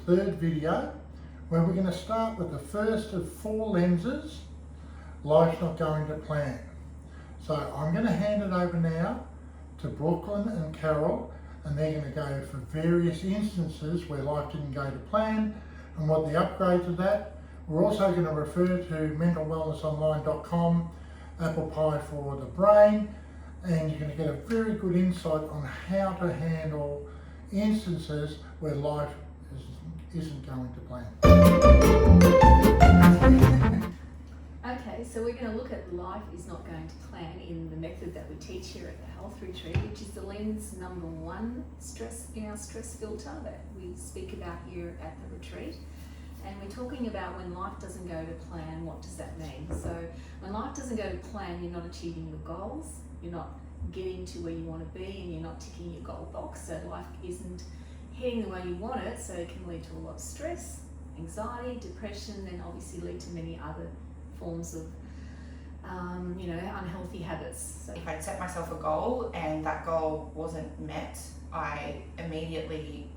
third video, where we're going to start with the first of 4 lenses, life's not going to plan. So I'm going to hand it over now to Brooklyn and Carol, and they're going to go for various instances where life didn't go to plan and what the upgrades of that. We're also going to refer to mentalwellnessonline.com, Apple Pie for the brain, and you're going to get a very good insight on how to handle instances where life isn't going to plan. Okay, so we're going to look at life is not going to plan in the method that we teach here at the Health Retreat, which is the lens number 1 stress in our stress filter that we speak about here at the retreat. And we're talking about when life doesn't go to plan, what does that mean? So when life doesn't go to plan, you're not achieving your goals, you're not getting to where you want to be, and you're not ticking your goal box. So life isn't heading the way you want it, so it can lead to a lot of stress, anxiety, depression, and obviously lead to many other forms of unhealthy habits. So if I'd set myself a goal and that goal wasn't met, I immediately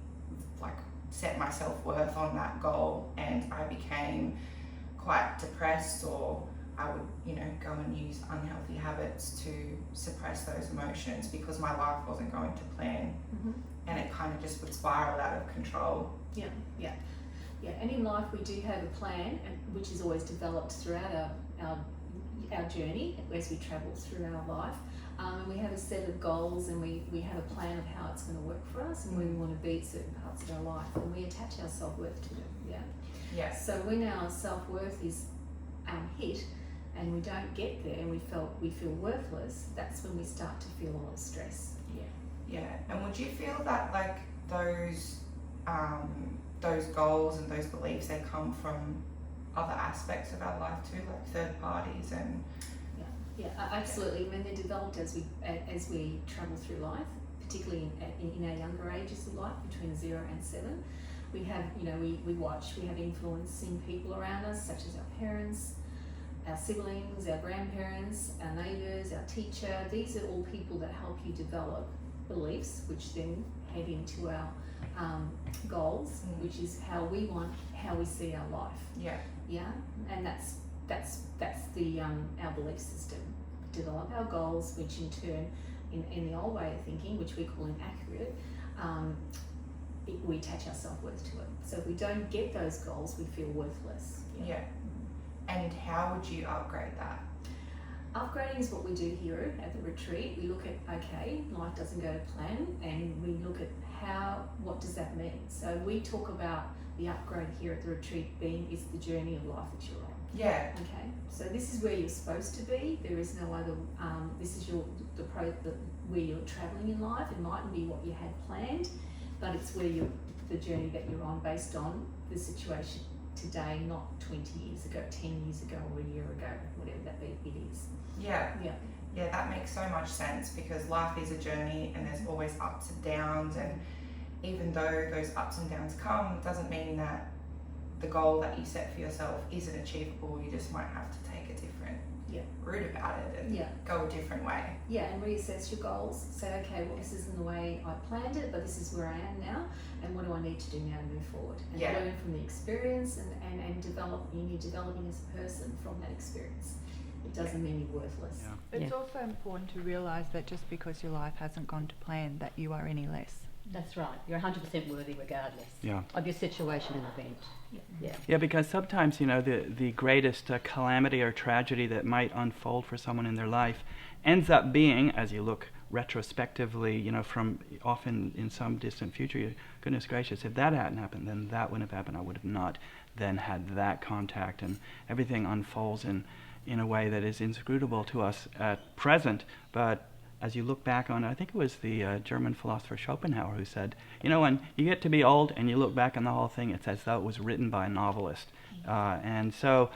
set my self-worth on that goal, and I became quite depressed, or I would go and use unhealthy habits to suppress those emotions because my life wasn't going to plan. And it kind of just would spiral out of control. Yeah. And in life we do have a plan, which is always developed throughout our journey as we travel through our life. And we have a set of goals, and we have a plan of how it's going to work for us and where we want to be at certain parts of our life, and we attach our self-worth to them. Yeah. So when our self-worth is hit and we don't get there and we feel worthless, that's when we start to feel a lot of stress. Yeah. And would you feel that those goals and those beliefs, they come from other aspects of our life too, like third parties and absolutely. I mean, they're developed as we travel through life, particularly in our younger ages of life, between 0 and 7. We have, we have influencing people around us, such as our parents, our siblings, our grandparents, our neighbours, our teacher. These are all people that help you develop beliefs, which then head into our goals, which is how we see our life. And that's the our belief system. Develop our goals, which in turn, in the old way of thinking, which we call inaccurate, we attach our self-worth to it. So if we don't get those goals, we feel worthless. And how would you upgrade that? Upgrading is what we do here at the retreat. We look at, okay, life doesn't go to plan, and we look at what does that mean? So we talk about the upgrade here at the retreat being is the journey of life that you're on. Okay, so this is where you're supposed to be. There is no other, this is where you're traveling in life. It mightn't be what you had planned, but it's where the journey that you're on based on the situation today, not 20 years ago, 10 years ago, or a year ago, whatever that it is. Yeah, that makes so much sense, because life is a journey and there's always ups and downs, and even though those ups and downs come, it doesn't mean that the goal that you set for yourself isn't achievable. You just might have to take a different route about it and go a different way. And reassess your goals. Say, okay, well, this isn't the way I planned it, but this is where I am now, and what do I need to do now to move forward? And learn from the experience and develop. You're developing as a person from that experience. It doesn't mean you're worthless. It's also important to realise that just because your life hasn't gone to plan, that you are any less. That's right. You're 100% worthy regardless of your situation and event. Yeah, because sometimes, the greatest calamity or tragedy that might unfold for someone in their life ends up being, as you look retrospectively, from often in some distant future, goodness gracious, if that hadn't happened, then that wouldn't have happened. I would have not then had that contact, and everything unfolds in a way that is inscrutable to us at present, but as you look back on it, I think it was the German philosopher Schopenhauer who said, when you get to be old and you look back on the whole thing, it's as though it was written by a novelist. And so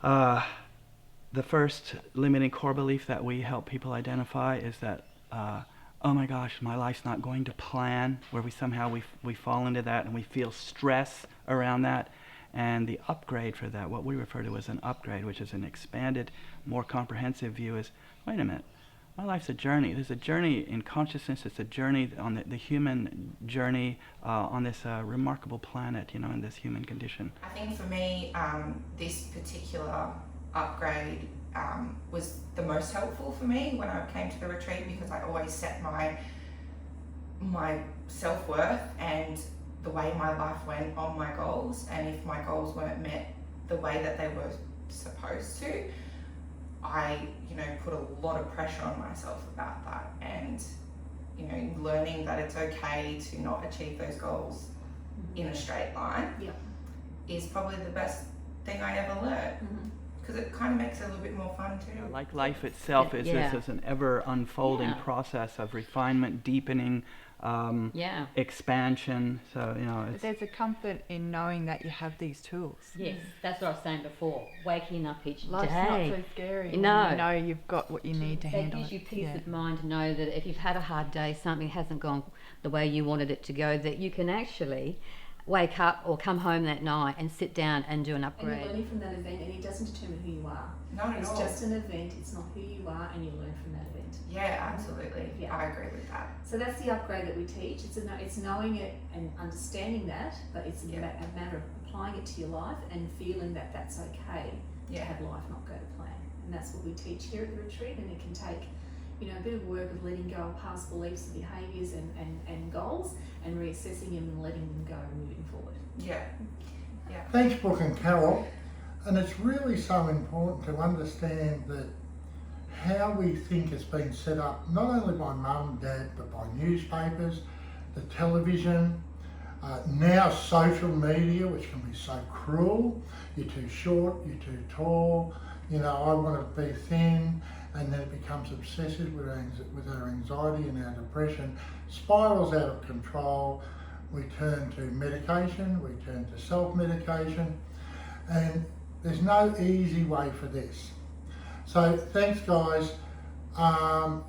the first limiting core belief that we help people identify is that, oh my gosh, my life's not going to plan, where we fall into that and we feel stress around that. And the upgrade for that, what we refer to as an upgrade, which is an expanded, more comprehensive view, is, wait a minute, My life's a journey. There's a journey in consciousness. It's a journey on the human journey on this remarkable planet, you know, in this human condition. I think for me, this particular upgrade was the most helpful for me when I came to the retreat, because I always set my self-worth and the way my life went on my goals, and if my goals weren't met the way that they were supposed to, I, you know, put a lot of pressure on myself about that, and, you know, learning that it's okay to not achieve those goals in a straight line is probably the best thing I ever learned, because it kind of makes it a little bit more fun too. Like life itself is an ever unfolding process of refinement, deepening, expansion. So, you know, But there's a comfort in knowing that you have these tools. Yes, that's what I was saying before. Waking up each Life's day. not so scary. No. When you know you've got what you need to That handle gives it. you peace Yeah. of mind to know that if you've had a hard day, something hasn't gone the way you wanted it to go, that you can actually wake up or come home that night and sit down and do an And upgrade. you're learning from that event, and it doesn't determine who you are. Not at It's all. just an event, it's not who you are, and you learn from that event. Yeah, absolutely. Yeah. I agree with that. So that's the upgrade that we teach. It's knowing it and understanding that, but it's a matter of applying it to your life and feeling that that's okay to have life not go to plan. And that's what we teach here at the retreat, and it can take, you know, a bit of work of letting go of past beliefs and behaviours and goals, and reassessing them and letting them go and moving forward. Yeah. Thanks, Brooke and Carol. And it's really so important to understand that how we think has been set up, not only by mum and dad, but by newspapers, the television, now social media, which can be so cruel. You're too short, you're too tall, you know, I want to be thin, and then it becomes obsessive with our anxiety and our depression, spirals out of control. We turn to medication, we turn to self-medication, and there's no easy way for this. So thanks, guys.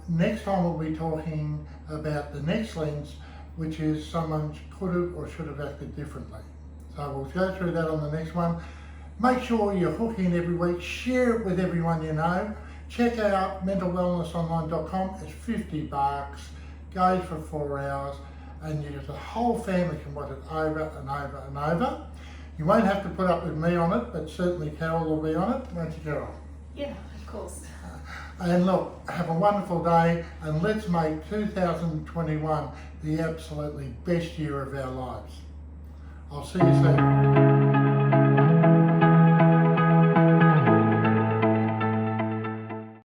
Next time we'll be talking about the next lens, which is someone could have or should have acted differently. So we'll go through that on the next one. Make sure you hook in every week, share it with everyone you know. Check out mentalwellnessonline.com. It's $50, goes for 4 hours, and you get the whole family can watch it over and over and over. You won't have to put up with me on it, but certainly Carol will be on it, won't you, Carol? Yeah, of course. And look, have a wonderful day, and let's make 2021 the absolutely best year of our lives. I'll see you soon.